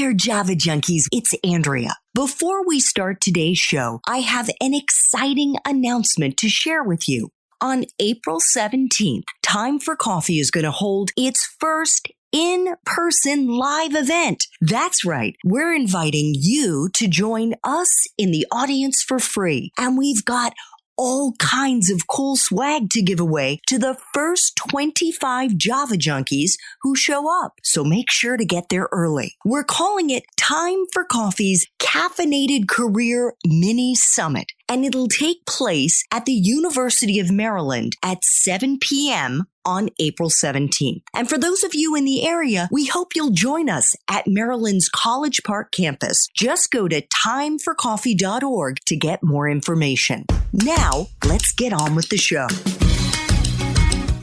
there, Java Junkies. It's Andrea. Before we start today's show, I have an exciting announcement to share with you. On April 17th, Time for Coffee is going to hold its first in-person live event. That's right. We're inviting you to join us in the audience for free. And we've got all kinds of cool swag to give away to the first 25 Java Junkies who show up. So make sure to get there early. We're calling it Time for Coffee's Caffeinated Career Mini Summit, and it'll take place at the University of Maryland at 7 p.m. on April 17th. And for those of you in the area, we hope you'll join us at Maryland's College Park campus. Just go to timeforcoffee.org to get more information. Now, let's get on with the show.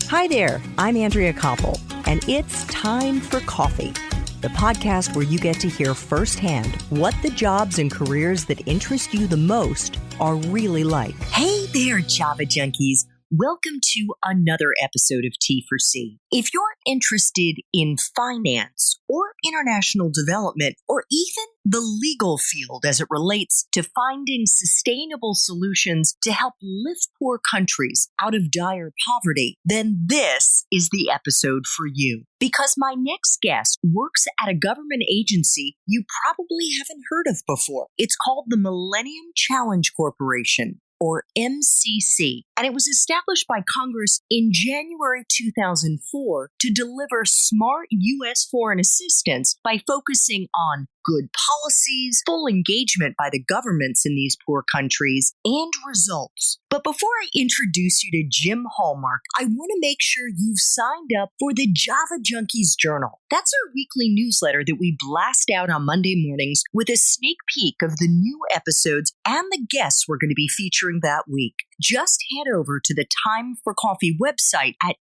Hi there, I'm Andrea Koppel, and it's Time for Coffee, the podcast where you get to hear firsthand what the jobs and careers that interest you the most are really like. Hey there, Java Junkies. Welcome to another episode of T4C. If you're interested in finance or international development or even the legal field as it relates to finding sustainable solutions to help lift poor countries out of dire poverty, then this is the episode for you. Because my next guest works at a government agency you probably haven't heard of before. It's called the Millenium Challenge Corporation, or MCC, and it was established by Congress in January 2004 to deliver smart U.S. foreign assistance by focusing on good policies, full engagement by the governments in these poor countries, and results. But before I introduce you to Jim Hallmark, I want to make sure you've signed up for the Java Junkies Journal. That's our weekly newsletter that we blast out on Monday mornings with a sneak peek of the new episodes and the guests we're going to be featuring that week. Just head over to the Time for Coffee website at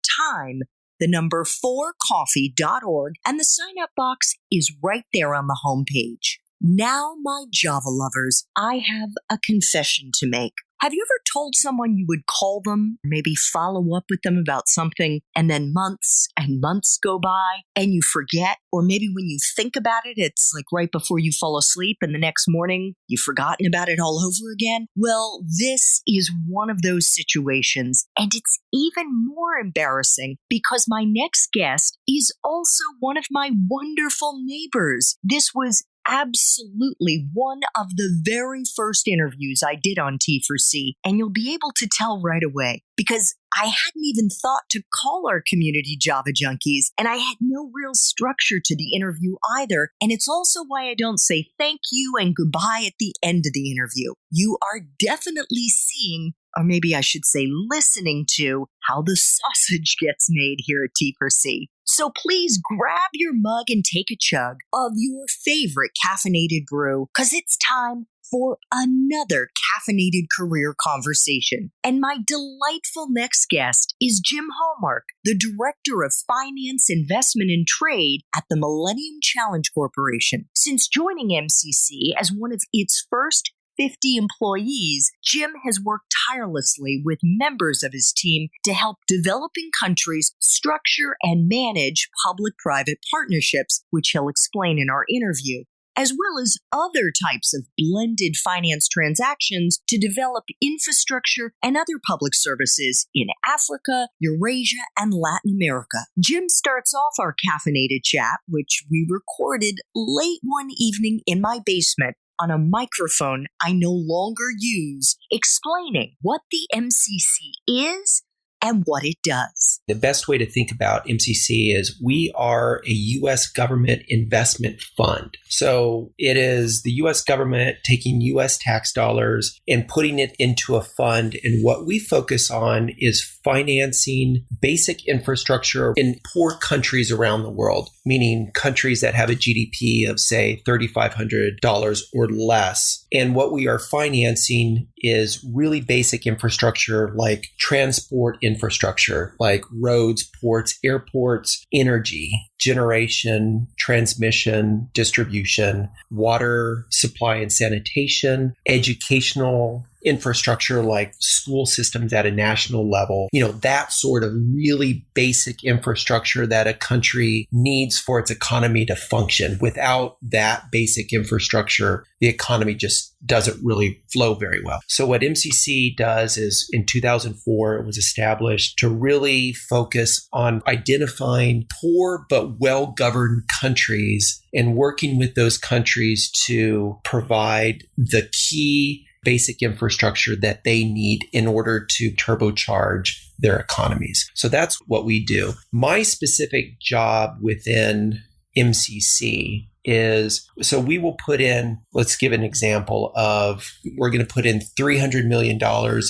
time4coffee.org, and the sign-up box is right there on the homepage. Now, my Java lovers, I have a confession to make. Have you ever told someone you would call them, maybe follow up with them about something, and then months and months go by and you forget? Or maybe when you think about it, it's like right before you fall asleep and the next morning you've forgotten about it all over again? Well, this is one of those situations, and it's even more embarrassing because my next guest is also one of my wonderful neighbors. This was absolutely one of the very first interviews I did on T4C, and you'll be able to tell right away because I hadn't even thought to call our community Java Junkies, and I had no real structure to the interview either, and it's also why I don't say thank you and goodbye at the end of the interview. You are definitely seeing, or maybe I should say listening to, how the sausage gets made here at T4C. So please grab your mug and take a chug of your favorite caffeinated brew, because it's time for another caffeinated career conversation. And my delightful next guest is Jim Hallmark, the Director of Finance, Investment, and Trade at the Millenium Challenge Corporation. Since joining MCC as one of its first 50 employees, Jim has worked tirelessly with members of his team to help developing countries structure and manage public-private partnerships, which he'll explain in our interview, as well as other types of blended finance transactions to develop infrastructure and other public services in Africa, Eurasia, and Latin America. Jim starts off our caffeinated chat, which we recorded late one evening in my basement, on a microphone I no longer use, explaining what the MCC is and what it does. The best way to think about MCC is we are a U.S. government investment fund. So it is the U.S. government taking U.S. tax dollars and putting it into a fund. And what we focus on is financing basic infrastructure in poor countries around the world, meaning countries that have a GDP of, say, $3,500 or less. And what we are financing is really basic infrastructure like transport infrastructure, like roads, ports, airports, energy, generation, transmission, distribution, water supply and sanitation, educational infrastructure like school systems at a national level, that sort of really basic infrastructure that a country needs for its economy to function. Without that basic infrastructure, the economy just doesn't really flow very well. So what MCC does is in 2004, it was established to really focus on identifying poor but well-governed countries and working with those countries to provide the key basic infrastructure that they need in order to turbocharge their economies. So that's what we do. My specific job within MCC is, so we will put in, let's give an example of, we're going to put in $300 million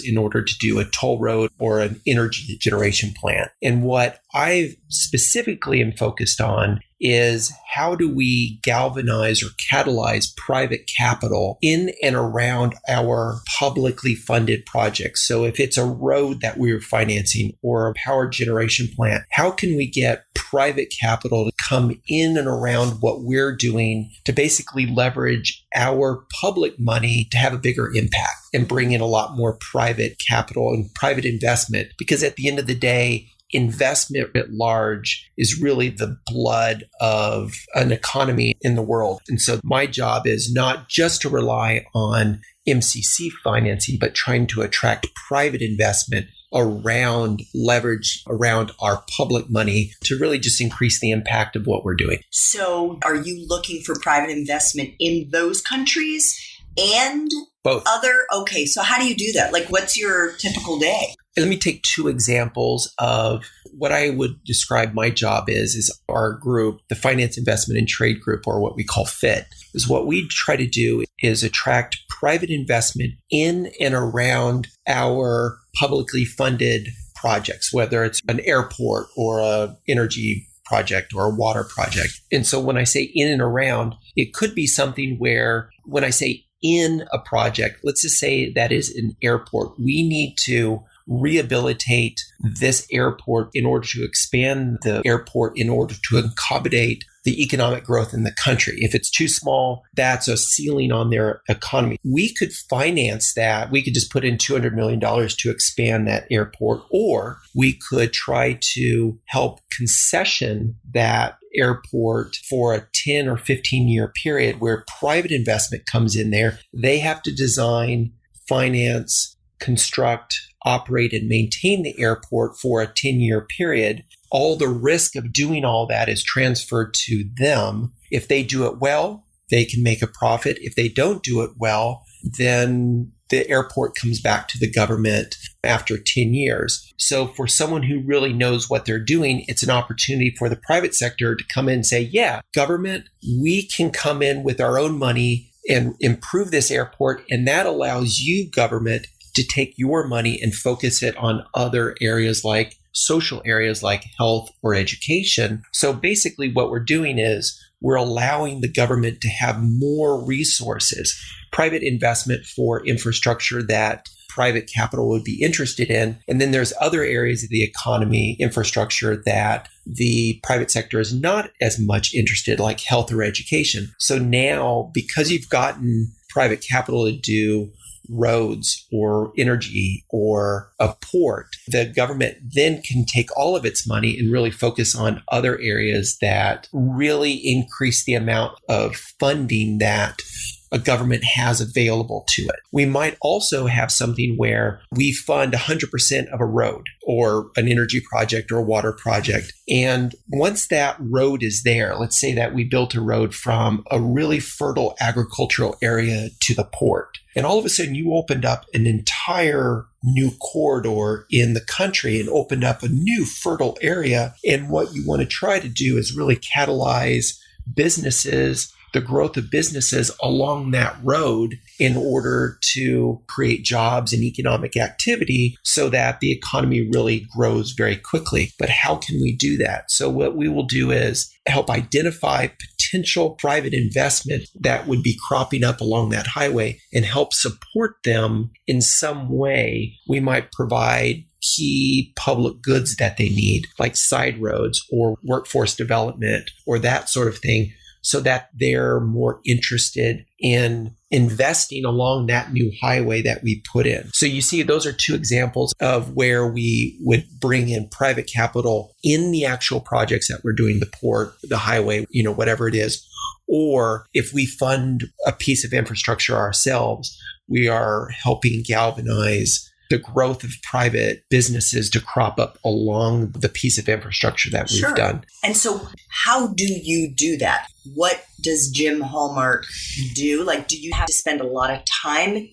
in order to do a toll road or an energy generation plant. And what I specifically am focused on is how do we galvanize or catalyze private capital in and around our publicly funded projects. So if it's a road that we're financing or a power generation plant, how can we get private capital to come in and around what we're doing to basically leverage our public money to have a bigger impact and bring in a lot more private capital and private investment? Because at the end of the day, investment at large is really the blood of an economy in the world. And so my job is not just to rely on MCC financing, but trying to attract private investment around leverage around our public money to really just increase the impact of what we're doing. So are you looking for private investment in those countries and both? Okay, so how do you do that? Like, what's your typical day? Let me take two examples of what I would describe my job is our group, the Finance, Investment, and Trade Group, or what we call FIT, is what we try to do is attract private investment in and around our publicly funded projects, whether it's an airport or an energy project or a water project. And so when I say in and around, it could be something where when I say in a project, let's just say that is an airport, we need to rehabilitate this airport in order to expand the airport in order to accommodate the economic growth in the country. If it's too small, that's a ceiling on their economy. We could finance that. We could just put in $200 million to expand that airport, or we could try to help concession that airport for a 10 or 15 year period where private investment comes in there. They have to design, finance, construct, operate, and maintain the airport for a 10-year period. All the risk of doing all that is transferred to them. If they do it well, they can make a profit. If they don't do it well, then the airport comes back to the government after 10 years. So for someone who really knows what they're doing, it's an opportunity for the private sector to come in and say, yeah, government, we can come in with our own money and improve this airport. And that allows you, government, to take your money and focus it on other areas like social areas like health or education. So basically what we're doing is we're allowing the government to have more resources, private investment for infrastructure that private capital would be interested in. And then there's other areas of the economy, infrastructure that the private sector is not as much interested, like health or education. So now, because you've gotten private capital to do roads or energy or a port, the government then can take all of its money and really focus on other areas that really increase the amount of funding that a government has available to it. We might also have something where we fund 100% of a road or an energy project or a water project. And once that road is there, let's say that we built a road from a really fertile agricultural area to the port. And all of a sudden you opened up an entire new corridor in the country and opened up a new fertile area. And what you want to try to do is really catalyze businesses, the growth of businesses along that road in order to create jobs and economic activity so that the economy really grows very quickly. But how can we do that? So what we will do is help identify potential private investment that would be cropping up along that highway and help support them in some way. We might provide key public goods that they need, like side roads or workforce development or that sort of thing, so that they're more interested in investing along that new highway that we put in. So you see, those are two examples of where we would bring in private capital in the actual projects that we're doing, the port, the highway, whatever it is. Or if we fund a piece of infrastructure ourselves, we are helping galvanize the growth of private businesses to crop up along the piece of infrastructure that we've done. And so how do you do that? What does Jim Hallmark do? Like, do you have to spend a lot of time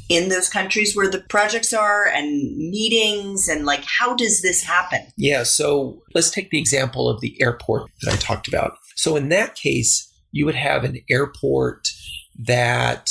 in those countries where the projects are and meetings? And like, how does this happen? Yeah. So let's take the example of the airport that I talked about. So in that case, you would have an airport that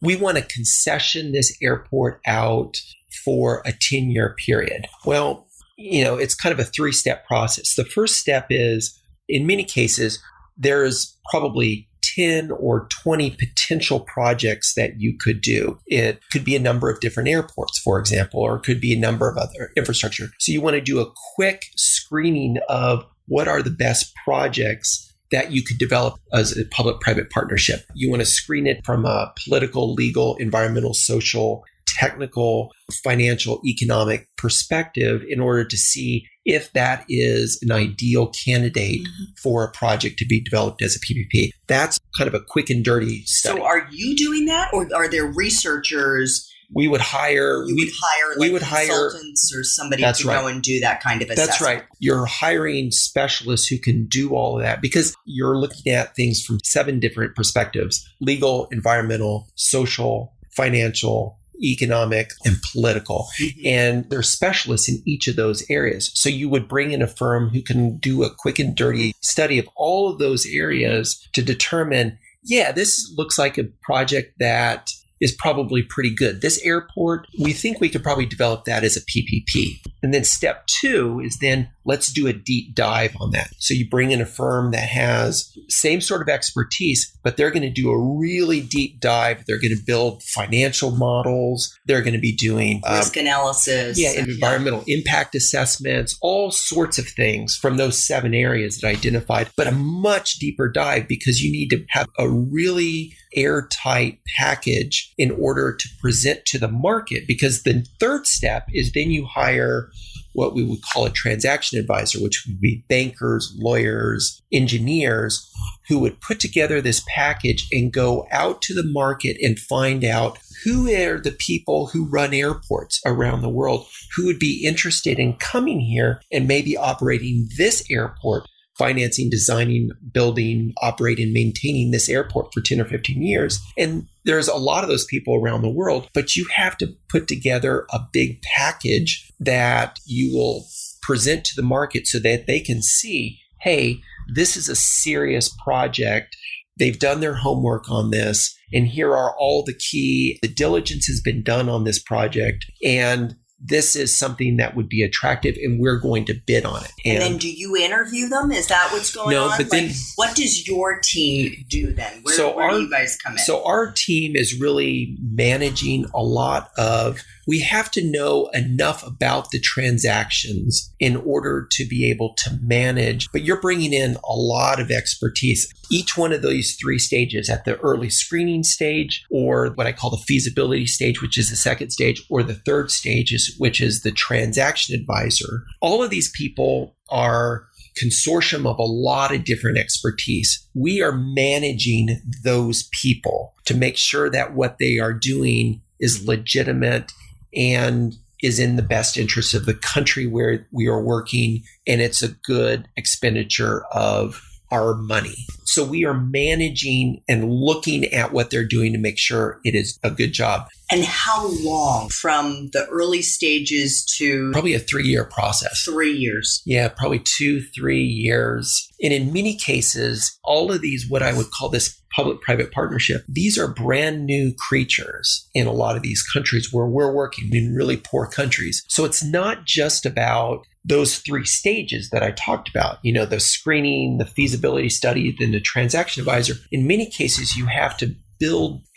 we want to concession this airport out for a 10-year period. Well, it's kind of a 3-step process. The first step is, in many cases, there's probably 10 or 20 potential projects that you could do. It could be a number of different airports, for example, or it could be a number of other infrastructure. So you want to do a quick screening of what are the best projects that you could develop as a public-private partnership. You want to screen it from a political, legal, environmental, social, technical, financial, economic perspective in order to see if that is an ideal candidate for a project to be developed as a PPP. That's kind of a quick and dirty study. So are you doing that, or are there researchers? We would hire consultants or somebody to go and do that kind of assessment. That's right. You're hiring specialists who can do all of that because you're looking at things from 7 different perspectives: legal, environmental, social, financial, economic, and political. And they're specialists in each of those areas. So you would bring in a firm who can do a quick and dirty study of all of those areas to determine, this looks like a project that is probably pretty good. This airport, we think we could probably develop that as a PPP. And then step 2 is then let's do a deep dive on that. So you bring in a firm that has same sort of expertise, but they're going to do a really deep dive. They're going to build financial models. They're going to be doing risk analysis. Environmental impact assessments, all sorts of things from those 7 areas that I identified, but a much deeper dive because you need to have a really airtight package in order to present to the market. Because the third step is then you hire what we would call a transaction advisor, which would be bankers, lawyers, engineers who would put together this package and go out to the market and find out who are the people who run airports around the world who would be interested in coming here and maybe operating this airport, financing, designing, building, operating, maintaining this airport for 10 or 15 years. And there's a lot of those people around the world, but you have to put together a big package that you will present to the market so that they can see, hey, this is a serious project. They've done their homework on this. And here are all the diligence has been done on this project. And this is something that would be attractive and we're going to bid on it. And then do you interview them? Is that what's going on? No, but then what does your team do then? Where do you guys come in? So our team is really managing a lot of, we have to know enough about the transactions in order to be able to manage, but you're bringing in a lot of expertise. Each one of these 3 stages, at the early screening stage, or what I call the feasibility stage, which is the second stage, or the third stage, which is the transaction advisor. All of these people are consortium of a lot of different expertise. We are managing those people to make sure that what they are doing is legitimate and is in the best interest of the country where we are working, and it's a good expenditure of our money. So we are managing and looking at what they're doing to make sure it is a good job. And how long from the early stages to? Probably a 3-year process. 3 years. Yeah, probably 2-3 years. And in many cases, all of these, what I would call this public-private partnership, these are brand new creatures in a lot of these countries where we're working, in really poor countries. So it's not just about those 3 stages that I talked about, the screening, the feasibility study, then the transaction advisor. In many cases, you have to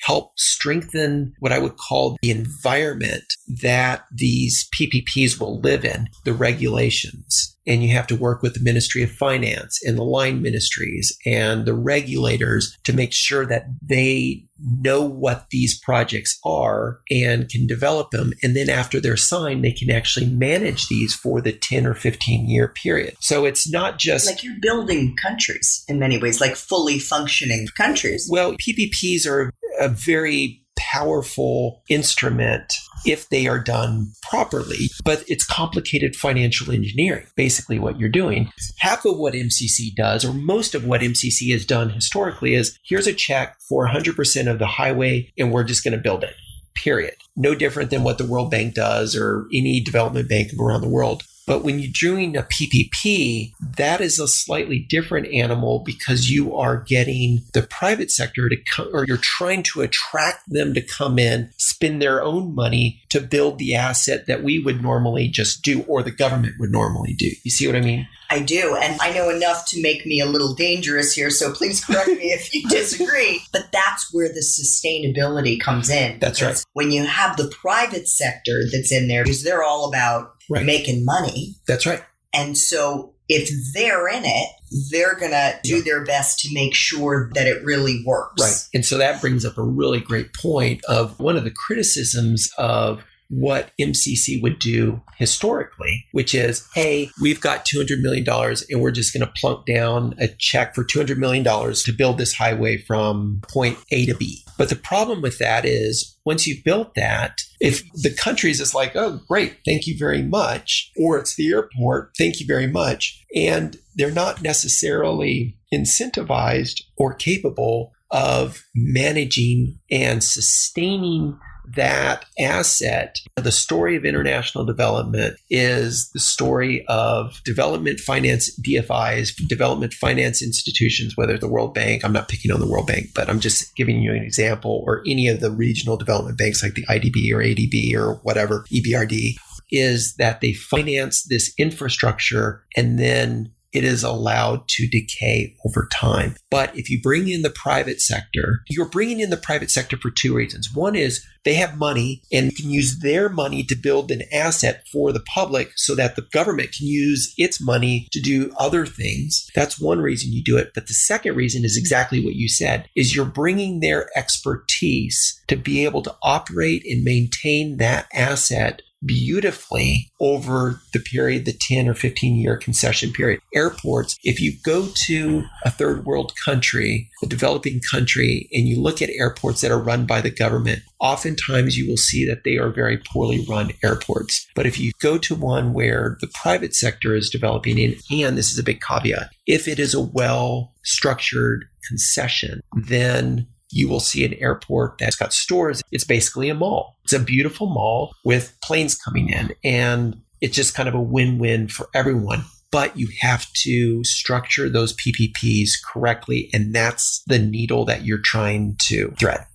help strengthen what I would call the environment that these PPPs will live in, the regulations. and you have to work with the Ministry of Finance and the line ministries and the regulators to make sure that they know what these projects are and can develop them. And then after they're signed, they can actually manage these for the 10 or 15-year period. So it's not just like you're building countries in many ways, like fully functioning countries. Well, PPPs are a very powerful instrument if they are done properly, but it's complicated financial engineering, basically what you're doing. Half of what MCC does, or most of what MCC has done historically, is here's a check for 100% of the highway, and we're just going to build it, period. No different than what the World Bank does or any development bank around the world. But when you're doing a PPP, that is a slightly different animal because you are getting the private sector to come, or you're trying to attract them to come in, spend their own money to build the asset that we would normally just do, or the government would normally do. You see what I mean? I do. And I know enough to make me a little dangerous here, so please correct me if you disagree. But that's where the sustainability comes in. That's right. When you have the private sector that's in there, because they're all about making money. That's right. And so if they're in it, they're going to do their best to make sure that it really works. Right. And so that brings up a really great point of one of the criticisms of what MCC would do historically, which is, hey, we've got $200 million and we're just going to plunk down a check for $200 million to build this highway from point A to B. But the problem with that is once you've built that, if the country's just like, oh, great, thank you very much, or it's the airport, thank you very much, and they're not necessarily incentivized or capable of managing and sustaining that asset. The story of international development is the story of development finance DFIs, development finance institutions, whether it's the World Bank, I'm not picking on the World Bank, but I'm just giving you an example, or any of the regional development banks like the IDB or ADB or whatever, EBRD, is that they finance this infrastructure and then it is allowed to decay over time. But if you bring in the private sector, you're bringing in the private sector for two reasons. One is they have money and you can use their money to build an asset for the public so that the government can use its money to do other things. That's one reason you do it. But the second reason is exactly what you said, is you're bringing their expertise to be able to operate and maintain that asset beautifully over the period, the 10 or 15-year concession period. Airports, if you go to a third world country, a developing country, and you look at airports that are run by the government, oftentimes you will see that they are very poorly run airports. But if you go to one where the private sector is developing, and this is a big caveat, if it is a well-structured concession, then you will see an airport that's got stores. It's basically a mall. It's a beautiful mall with planes coming in, and it's just kind of a win-win for everyone. But you have to structure those PPPs correctly, and that's the needle that you're trying to thread.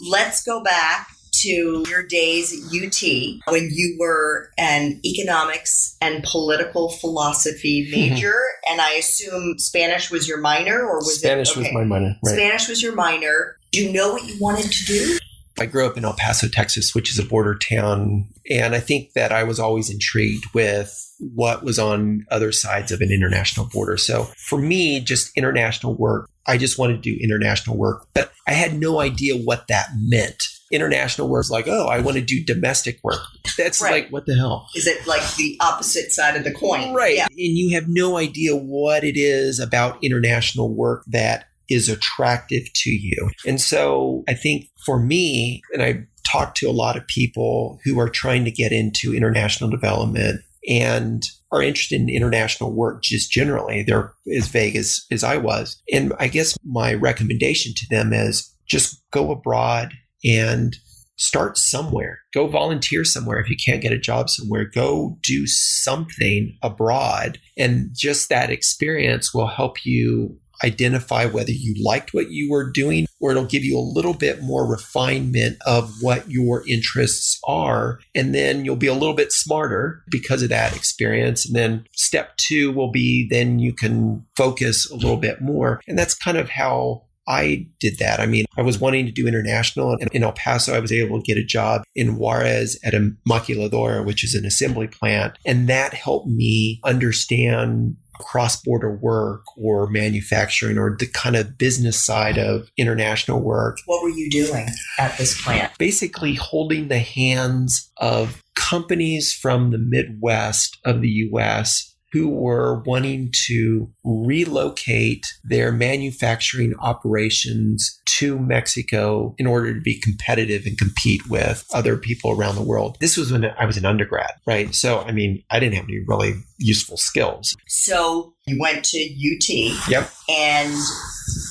Let's go back to your days at UT when you were an economics and political philosophy major, and I assume Spanish was your minor, or was Spanish was my minor, right? Spanish was your minor. Do you know what you wanted to do? I grew up in El Paso, Texas, which is a border town, and I think that I was always intrigued with what was on other sides of an international border. So for me, just international work, I just wanted to do international work, but I had no idea what that meant. International work is like, oh, I want to do domestic work. That's right. Like, what the hell? Is it like the opposite side of the coin? Right. Yeah. And you have no idea what it is about international work that is attractive to you. And so I think for me, and I talked to a lot of people who are trying to get into international development and are interested in international work just generally. They're as vague as I was. And I guess my recommendation to them is just go abroad and start somewhere. Go volunteer somewhere. If you can't get a job somewhere, go do something abroad. And just that experience will help you identify whether you liked what you were doing, or it'll give you a little bit more refinement of what your interests are. And then you'll be a little bit smarter because of that experience. And then step two will be then you can focus a little bit more. And that's kind of how I did that. I mean, I was wanting to do international, and in El Paso, I was able to get a job in Juarez at a maquiladora, which is an assembly plant. And that helped me understand cross-border work or manufacturing or the kind of business side of international work. What were you doing at this plant? Basically holding the hands of companies from the Midwest of the U.S. who were wanting to relocate their manufacturing operations to Mexico in order to be competitive and compete with other people around the world. This was when I was an undergrad, right? So, I mean, I didn't have any really useful skills. So you went to UT. Yep. And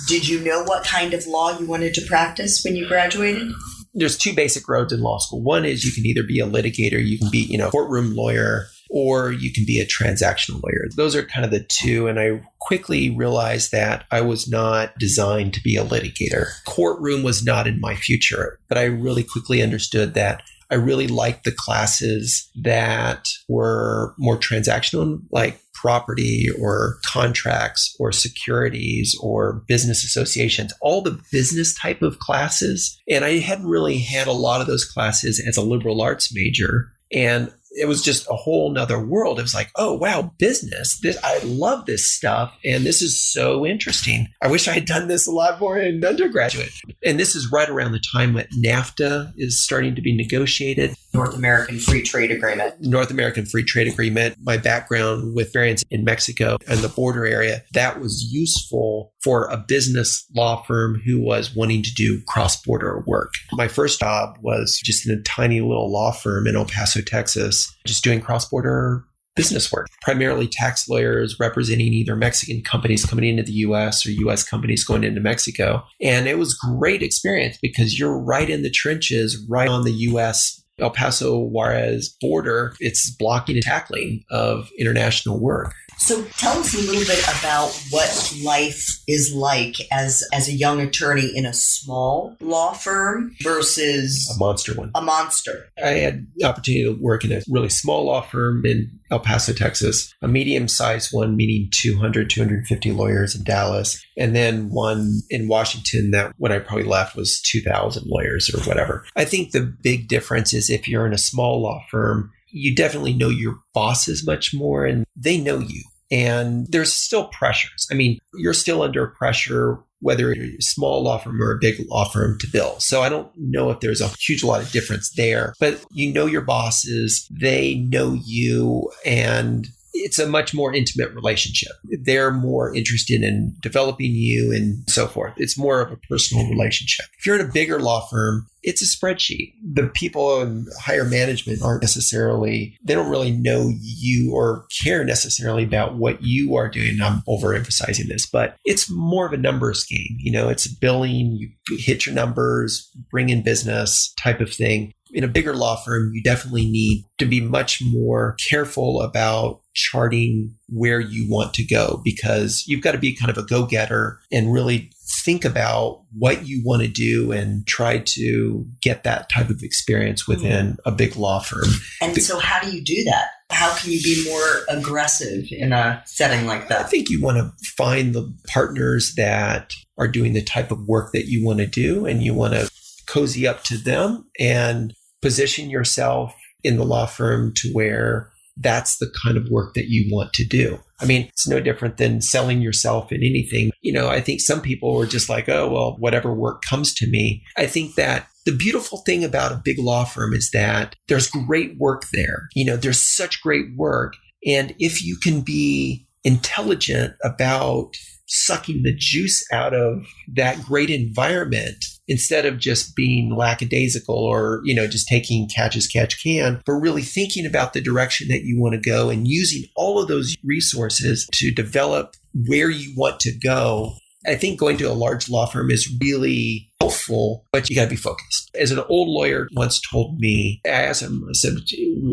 did you know what kind of law you wanted to practice when you graduated? There's two basic roads in law school. One is you can either be a litigator, you can be, courtroom lawyer, or you can be a transactional lawyer. Those are kind of the two. And I quickly realized that I was not designed to be a litigator. Courtroom was not in my future, but I really quickly understood that I really liked the classes that were more transactional, like property or contracts or securities or business associations, all the business type of classes. And I hadn't really had a lot of those classes as a liberal arts major. And it was just a whole nother world. It was like, oh, wow, business. I love this stuff. And this is so interesting. I wish I had done this a lot more in undergraduate. And this is right around the time that NAFTA is starting to be negotiated. North American Free Trade Agreement. North American Free Trade Agreement. My background with experience in Mexico and the border area, that was useful for a business law firm who was wanting to do cross-border work. My first job was just in a tiny little law firm in El Paso, Texas, just doing cross-border business work, primarily tax lawyers representing either Mexican companies coming into the U.S. or U.S. companies going into Mexico. And it was great experience because you're right in the trenches, right on the U.S. El Paso Juarez border. It's blocking and tackling of international work. So tell us a little bit about what life is like as a young attorney in a small law firm versus a monster one. A monster. I had the opportunity to work in a really small law firm in El Paso, Texas, a medium-sized one, meaning 200, 250 lawyers in Dallas, and then one in Washington that when I probably left was 2,000 lawyers or whatever. I think the big difference is if you're in a small law firm, you definitely know your bosses much more and they know you. And there's still pressures. I mean, you're still under pressure, whether you're a small law firm or a big law firm to bill. So I don't know if there's a huge lot of difference there, but you know your bosses, they know you, and it's a much more intimate relationship. They're more interested in developing you and so forth. It's more of a personal relationship. If you're in a bigger law firm, it's a spreadsheet. The people in higher management aren't necessarily, they don't really know you or care necessarily about what you are doing. I'm overemphasizing this, but it's more of a numbers game. It's billing, you hit your numbers, bring in business type of thing. In a bigger law firm, you definitely need to be much more careful about charting where you want to go because you've got to be kind of a go-getter and really think about what you want to do and try to get that type of experience within a big law firm. And so how do you do that? How can you be more aggressive in a setting like that? I think you want to find the partners that are doing the type of work that you want to do, and you want to cozy up to them and position yourself in the law firm to where that's the kind of work that you want to do. I mean, it's no different than selling yourself in anything. I think some people are just like, oh, well, whatever work comes to me. I think that the beautiful thing about a big law firm is that there's great work there. There's such great work. And if you can be intelligent about sucking the juice out of that great environment, instead of just being lackadaisical or, just taking catch as catch can, but really thinking about the direction that you want to go and using all of those resources to develop where you want to go. I think going to a large law firm is really helpful, but you got to be focused. As an old lawyer once told me, I asked him, I said,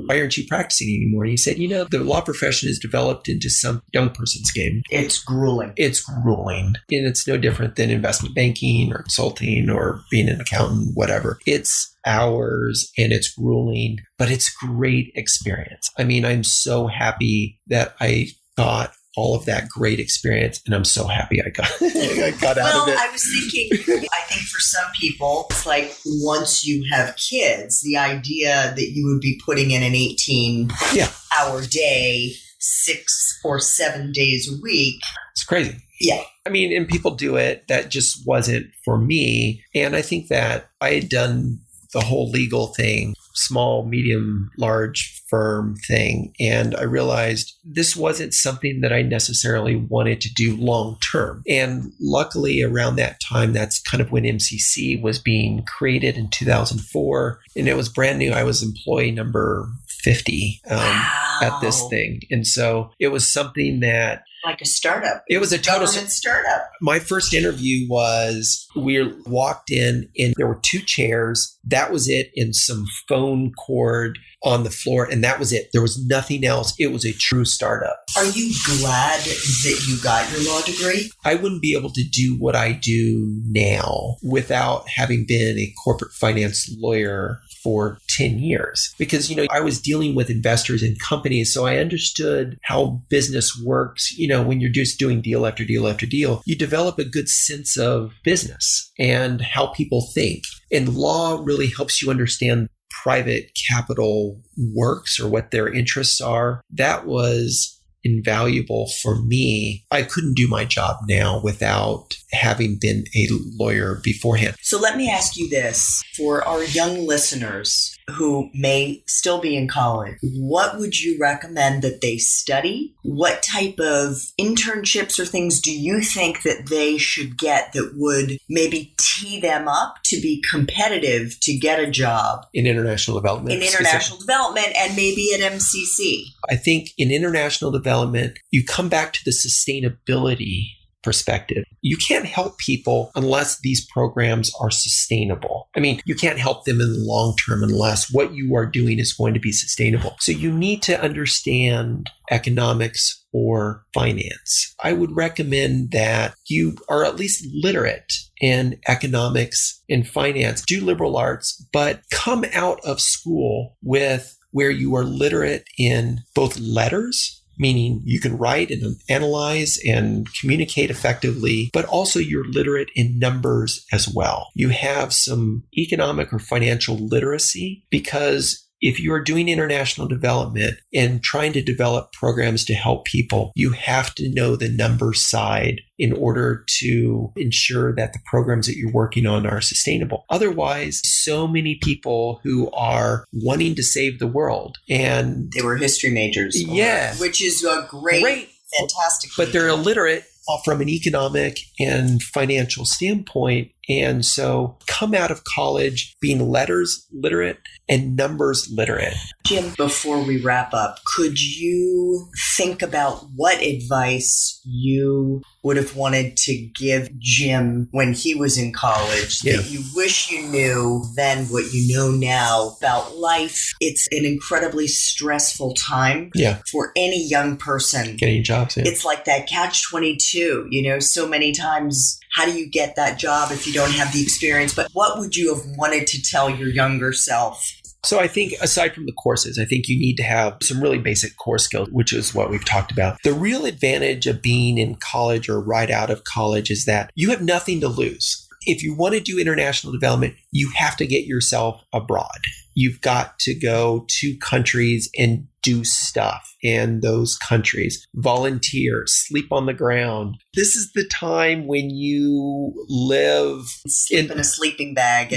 why aren't you practicing anymore? And he said, the law profession is developed into some young person's game. It's grueling. It's grueling. And it's no different than investment banking or consulting or being an accountant, whatever. It's hours and it's grueling, but it's great experience. I mean, I'm so happy that I got all of that great experience. And I'm so happy I got, I got out of it. I was thinking, I think for some people, it's like once you have kids, the idea that you would be putting in an 18-hour day, 6 or 7 days a week. It's crazy. Yeah. I mean, and people do it. That just wasn't for me. And I think that I had done the whole legal thing, small, medium, large firm thing. And I realized this wasn't something that I necessarily wanted to do long term. And luckily around that time, that's kind of when MCC was being created in 2004. And it was brand new. I was employee number 50 at this thing. And so it was something that like a startup. It was a total government startup. My first interview was we walked in and there were 2 chairs. That was it, and some phone cord on the floor. And that was it. There was nothing else. It was a true startup. Are you glad that you got your law degree? I wouldn't be able to do what I do now without having been a corporate finance lawyer for 10 years. Because, I was dealing with investors and companies, so I understood how business works. When you're just doing deal after deal after deal, you develop a good sense of business and how people think. And law really helps you understand private capital works or what their interests are. That was invaluable for me. I couldn't do my job now without having been a lawyer beforehand. So let me ask you this. For our young listeners who may still be in college, what would you recommend that they study? What type of internships or things do you think that they should get that would maybe tee them up to be competitive to get a job? In international development. In international development and maybe at MCC. I think in international development, you come back to the sustainability perspective. You can't help people unless these programs are sustainable. I mean, you can't help them in the long term unless what you are doing is going to be sustainable. So you need to understand economics or finance. I would recommend that you are at least literate in economics and finance. Do liberal arts, but come out of school with where you are literate in both letters, meaning you can write and analyze and communicate effectively, but also you're literate in numbers as well. You have some economic or financial literacy, because if you are doing international development and trying to develop programs to help people, you have to know the numbers side in order to ensure that the programs that you're working on are sustainable. Otherwise, so many people who are wanting to save the world, and they were history majors. Yeah. Which is a great fantastic. But they're illiterate from an economic and financial standpoint. And so come out of college being letters literate and numbers literate. Jim, before we wrap up, could you think about what advice you would have wanted to give Jim when he was in college that you wish you knew then what you know now about life? It's an incredibly stressful time for any young person. Getting jobs. Yeah. It's like that catch-22, so many times. How do you get that job if you don't have the experience? But what would you have wanted to tell your younger self? So I think aside from the courses, I think you need to have some really basic core skills, which is what we've talked about. The real advantage of being in college or right out of college is that you have nothing to lose. If you want to do international development, you have to get yourself abroad. You've got to go to countries and do stuff in those countries. Volunteer, sleep on the ground. This is the time when you sleep in a sleeping bag.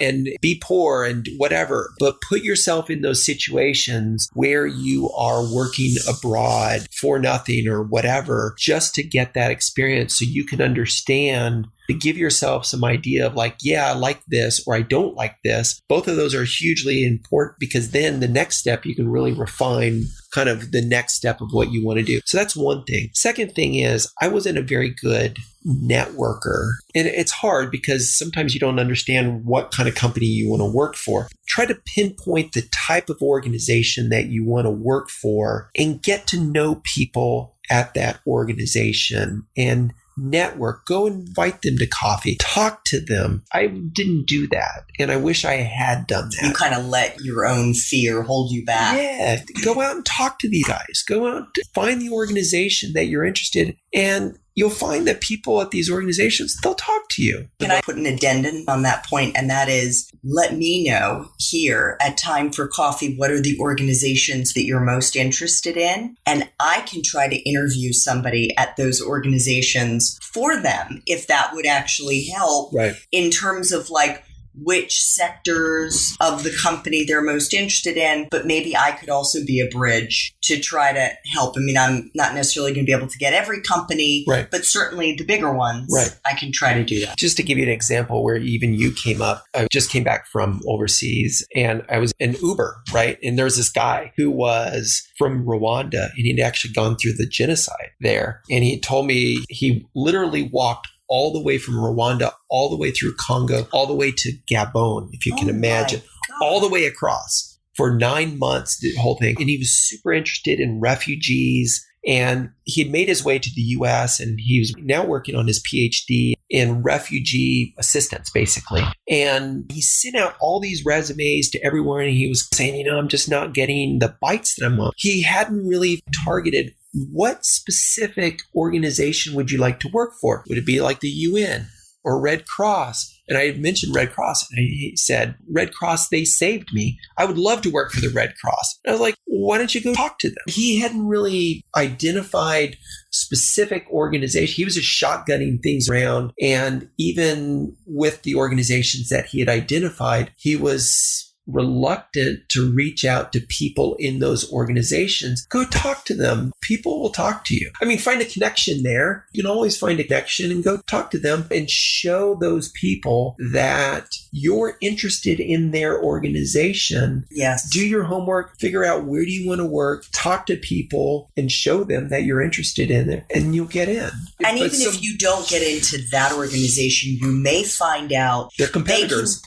And be poor and whatever. But put yourself in those situations where you are working abroad for nothing or whatever, just to get that experience so you can understand, to give yourself some idea of like, I like this or I don't like this. Both of those are hugely important, because then the next step you can really refine kind of the next step of what you want to do. So that's one thing. Second thing is, I wasn't a very good networker. And it's hard because sometimes you don't understand what kind of company you want to work for. Try to pinpoint the type of organization that you want to work for and get to know people at that organization and network, go invite them to coffee, talk to them. I didn't do that. And I wish I had done that. You kind of let your own fear hold you back. Yeah. Go out and talk to these guys. Go out to find the organization that you're interested in. And you'll find that people at these organizations, they'll talk to you. Can I put an addendum on that point? And that is, let me know here at Time for Coffee, what are the organizations that you're most interested in? And I can try to interview somebody at those organizations for them, if that would actually help in terms of like, which sectors of the company they're most interested in, but maybe I could also be a bridge to try to help. I mean, I'm not necessarily going to be able to get every company, but certainly the bigger ones, I can try to do that. Just to give you an example where even you came up, I just came back from overseas and I was in Uber, right? And there was this guy who was from Rwanda and he'd actually gone through the genocide there. And he told me he literally walked all the way from Rwanda, all the way through Congo, all the way to Gabon, if you can imagine, all the way across for 9 months, the whole thing. And he was super interested in refugees. And he had made his way to the US and he was now working on his PhD in refugee assistance, basically. And he sent out all these resumes to everyone. And he was saying, I'm just not getting the bites that I'm on. He hadn't really targeted what specific organization would you like to work for? Would it be like the UN or Red Cross? And I had mentioned Red Cross. And he said, Red Cross, they saved me. I would love to work for the Red Cross. And I was like, why don't you go talk to them? He hadn't really identified specific organization. He was just shotgunning things around. And even with the organizations that he had identified, he was reluctant to reach out to people in those organizations. Go talk to them. People will talk to you. I mean, find a connection there. You can always find a connection and go talk to them and show those people that you're interested in their organization. Yes. Do your homework, figure out where do you want to work, talk to people and show them that you're interested in it and you'll get in. And even if you don't get into that organization, you may find out they're competitors.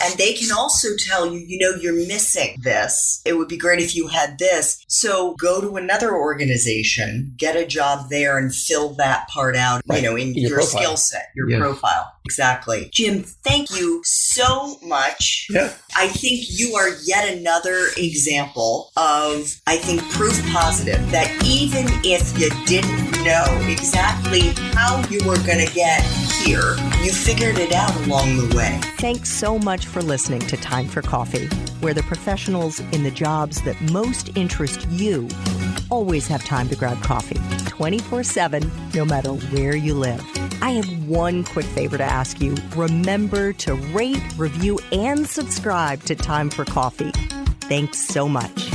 And they can also tell you, you're missing this. It would be great if you had this. So go to another organization, get a job there and fill that part out, in your skill set, your profile. Exactly. Jim, thank you so much. Yeah. I think you are yet another example of, proof positive that even if you didn't know exactly how you were going to get here, you figured it out along the way. Thanks so much for listening to Time for Coffee, where the professionals in the jobs that most interest you always have time to grab coffee 24/7, no matter where you live. I have one quick favor to ask you. Remember to rate, review, and subscribe to Time for Coffee. Thanks so much.